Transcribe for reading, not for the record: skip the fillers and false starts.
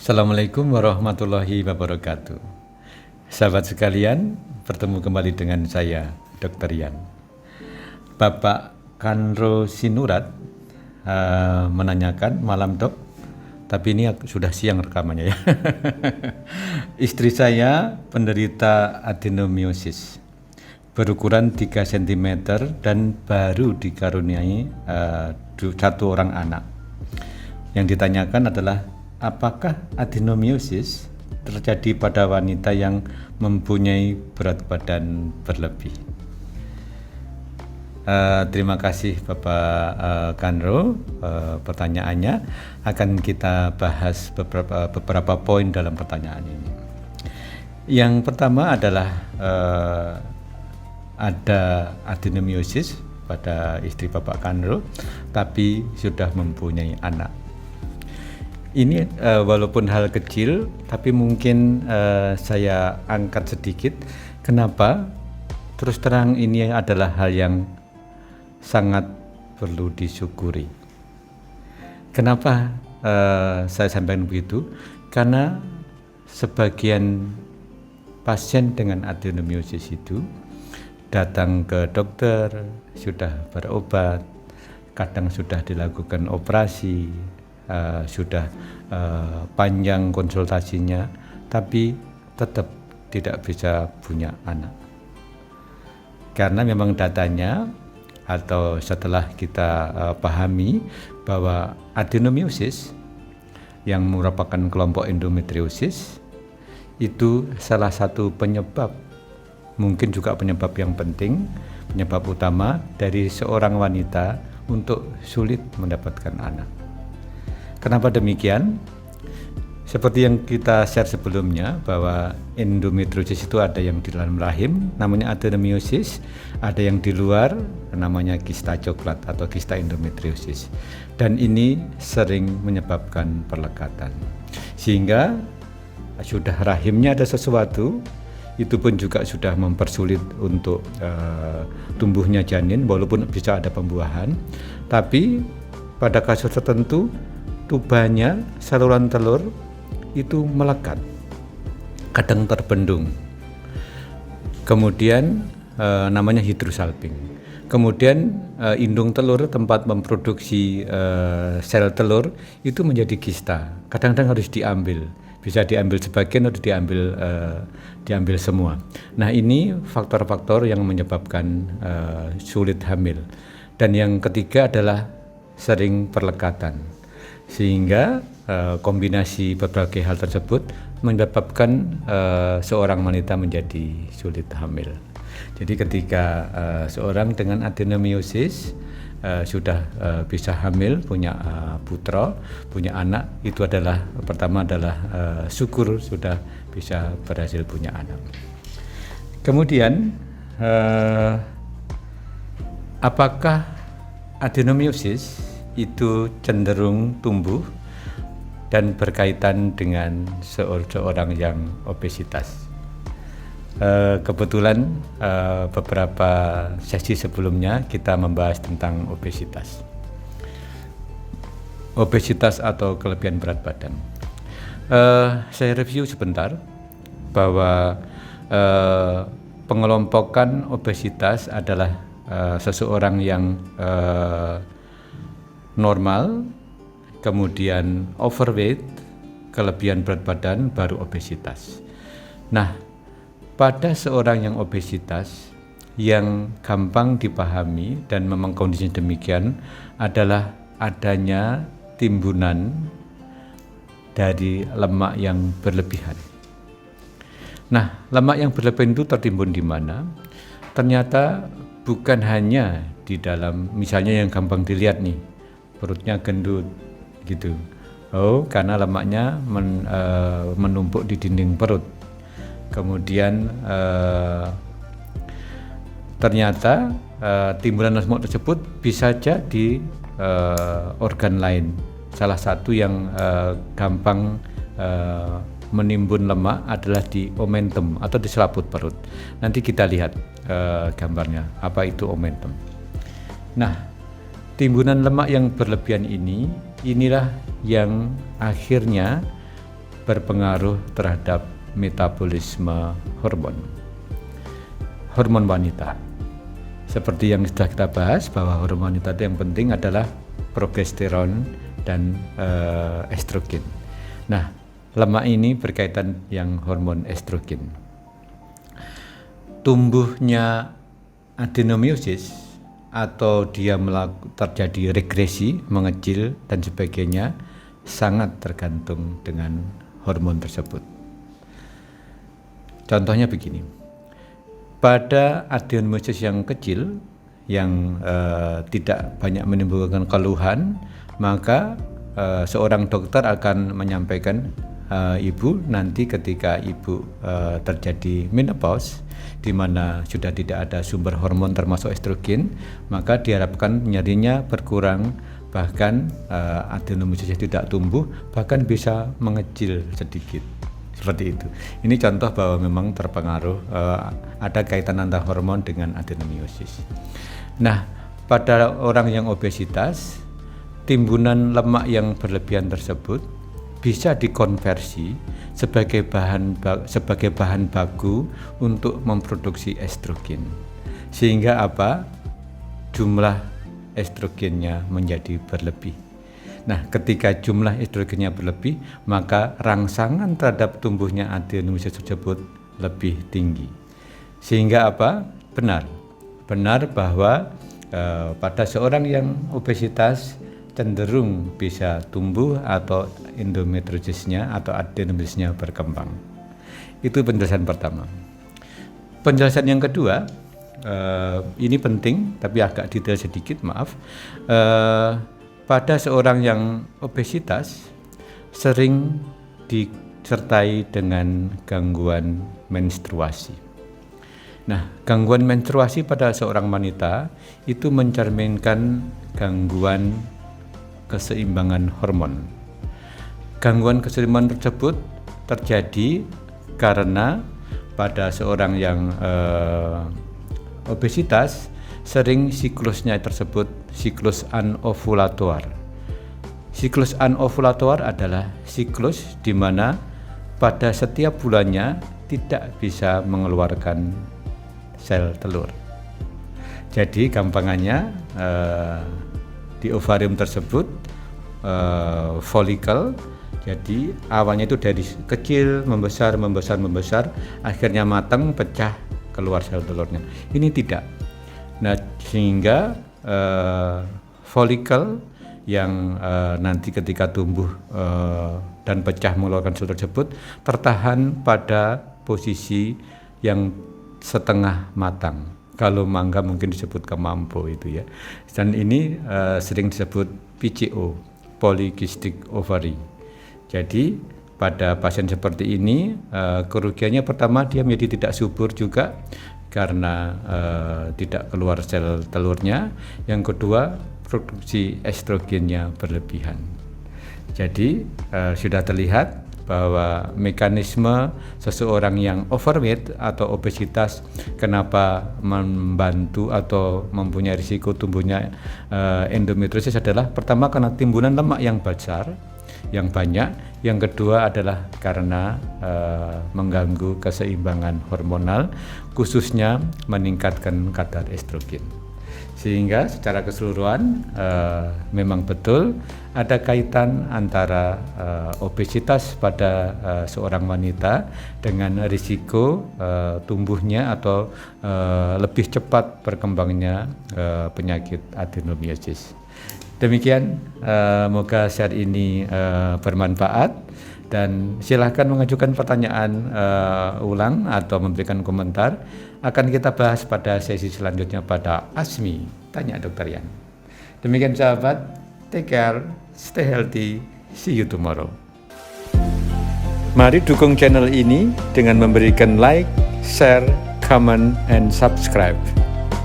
Assalamualaikum warahmatullahi wabarakatuh. Sahabat sekalian, bertemu kembali dengan saya, Dr. Yan. Bapak Kanro Sinurat menanyakan, malam dok, tapi ini sudah siang rekamannya ya. Istri saya penderita adenomiosis, berukuran 3 cm dan baru dikaruniai satu orang anak. Yang ditanyakan adalah, apakah adenomiosis terjadi pada wanita yang mempunyai berat badan berlebih? Terima kasih Bapak Kanro, pertanyaannya. Akan kita bahas beberapa poin dalam pertanyaan ini. Yang pertama adalah ada adenomiosis pada istri Bapak Kanro, tapi sudah mempunyai anak. Ini walaupun hal kecil, tapi mungkin saya angkat sedikit. Kenapa? Terus terang ini adalah hal yang sangat perlu disyukuri. Kenapa saya sampaikan begitu? Karena sebagian pasien dengan adenomiosis itu datang ke dokter, sudah berobat, kadang sudah dilakukan operasi, sudah panjang konsultasinya, tapi tetap tidak bisa punya anak. Karena memang datanya, atau setelah kita pahami bahwa adenomiosis yang merupakan kelompok endometriosis itu salah satu penyebab, mungkin juga penyebab yang penting, penyebab utama dari seorang wanita untuk sulit mendapatkan anak. Kenapa demikian? Seperti yang kita share sebelumnya, bahwa endometriosis itu ada yang di dalam rahim, namanya adenomiosis, ada yang di luar, namanya kista coklat atau kista endometriosis. Dan ini sering menyebabkan perlekatan. Sehingga sudah rahimnya ada sesuatu, itu pun juga sudah mempersulit untuk tumbuhnya janin, walaupun bisa ada pembuahan. Tapi pada kasus tertentu, tubanya, saluran telur itu melekat, kadang terbendung. Kemudian namanya hidrosalping. Kemudian indung telur, tempat memproduksi sel telur, itu menjadi kista. Kadang-kadang harus diambil, bisa diambil sebagian atau diambil semua. Nah, ini faktor-faktor yang menyebabkan sulit hamil. Dan yang ketiga adalah sering perlekatan, sehingga kombinasi berbagai hal tersebut menyebabkan seorang wanita menjadi sulit hamil. Jadi ketika seorang dengan adenomiosis sudah bisa hamil, punya putra, punya anak, itu adalah pertama adalah syukur sudah bisa berhasil punya anak. Kemudian apakah adenomiosis itu cenderung tumbuh dan berkaitan dengan seorang yang obesitas? Kebetulan beberapa sesi sebelumnya kita membahas tentang obesitas. Obesitas atau kelebihan berat badan. Saya review sebentar bahwa pengelompokan obesitas adalah seseorang yang normal, kemudian overweight, kelebihan berat badan, baru obesitas. Nah, pada seorang yang obesitas, yang gampang dipahami dan memang kondisinya demikian adalah adanya timbunan dari lemak yang berlebihan. Nah, lemak yang berlebihan itu tertimbun di mana? Ternyata bukan hanya di dalam, misalnya yang gampang dilihat nih, perutnya gendut gitu. Oh, karena lemaknya menumpuk di dinding perut. Kemudian ternyata timbunan lemak tersebut bisa saja di organ lain. Salah satu yang gampang menimbun lemak adalah di omentum atau di selaput perut. Nanti kita lihat gambarnya, apa itu omentum. Nah, timbunan lemak yang berlebihan inilah yang akhirnya berpengaruh terhadap metabolisme hormon wanita. Seperti yang sudah kita bahas bahwa hormon wanita yang penting adalah progesteron dan estrogen. Nah, lemak ini berkaitan yang hormon estrogen. Tumbuhnya adenomiosis atau dia terjadi regresi, mengecil dan sebagainya sangat tergantung dengan hormon tersebut. Contohnya begini, pada adenomiosis yang kecil yang tidak banyak menimbulkan keluhan, maka seorang dokter akan menyampaikan ibu nanti ketika ibu terjadi menopause, di mana sudah tidak ada sumber hormon termasuk estrogen, maka diharapkan nyerinya berkurang, bahkan adenomiosis tidak tumbuh, bahkan bisa mengecil sedikit. Seperti itu. Ini contoh bahwa memang terpengaruh, ada kaitan antara hormon dengan adenomiosis. Nah, pada orang yang obesitas, timbunan lemak yang berlebihan tersebut bisa dikonversi sebagai bahan baku untuk memproduksi estrogen, sehingga jumlah estrogennya menjadi berlebih. Nah, ketika jumlah estrogennya berlebih, maka rangsangan terhadap tumbuhnya adenomiosis tersebut lebih tinggi, sehingga benar bahwa pada seorang yang obesitas cenderung bisa tumbuh atau endometriosisnya atau adenomyosisnya berkembang. Itu penjelasan pertama. Penjelasan yang kedua, ini penting tapi agak detail sedikit, maaf. Pada seorang yang obesitas sering disertai dengan gangguan menstruasi. Nah, gangguan menstruasi pada seorang wanita itu mencerminkan gangguan keseimbangan hormon. Gangguan keseimbangan tersebut terjadi karena pada seorang yang obesitas sering siklusnya tersebut siklus anovulator. Siklus anovulator adalah siklus di mana pada setiap bulannya tidak bisa mengeluarkan sel telur. Jadi gampangannya di ovarium tersebut folikel, jadi awalnya itu dari kecil membesar, akhirnya matang, pecah, keluar sel telurnya. Ini tidak. Nah, sehingga folikel yang nanti ketika tumbuh dan pecah mengeluarkan sel tersebut tertahan pada posisi yang setengah matang. Kalau mangga mungkin disebut kemampu itu ya. Dan ini sering disebut PCO, polycystic ovary. Jadi pada pasien seperti ini kerugiannya pertama dia menjadi tidak subur juga karena tidak keluar sel telurnya. Yang kedua, produksi estrogennya berlebihan. Jadi sudah terlihat bahwa mekanisme seseorang yang overweight atau obesitas kenapa membantu atau mempunyai risiko tumbuhnya endometriosis adalah pertama karena timbunan lemak yang besar, yang banyak. Yang kedua adalah karena mengganggu keseimbangan hormonal, khususnya meningkatkan kadar estrogen. Sehingga secara keseluruhan memang betul ada kaitan antara obesitas pada seorang wanita dengan risiko tumbuhnya atau lebih cepat berkembangnya penyakit adenomiosis. Demikian, moga share ini bermanfaat dan silahkan mengajukan pertanyaan ulang atau memberikan komentar. Akan kita bahas pada sesi selanjutnya pada ASMI Tanya Dr. Yan. Demikian sahabat, take care, stay healthy, see you tomorrow. Mari dukung channel ini dengan memberikan like, share, comment, and subscribe.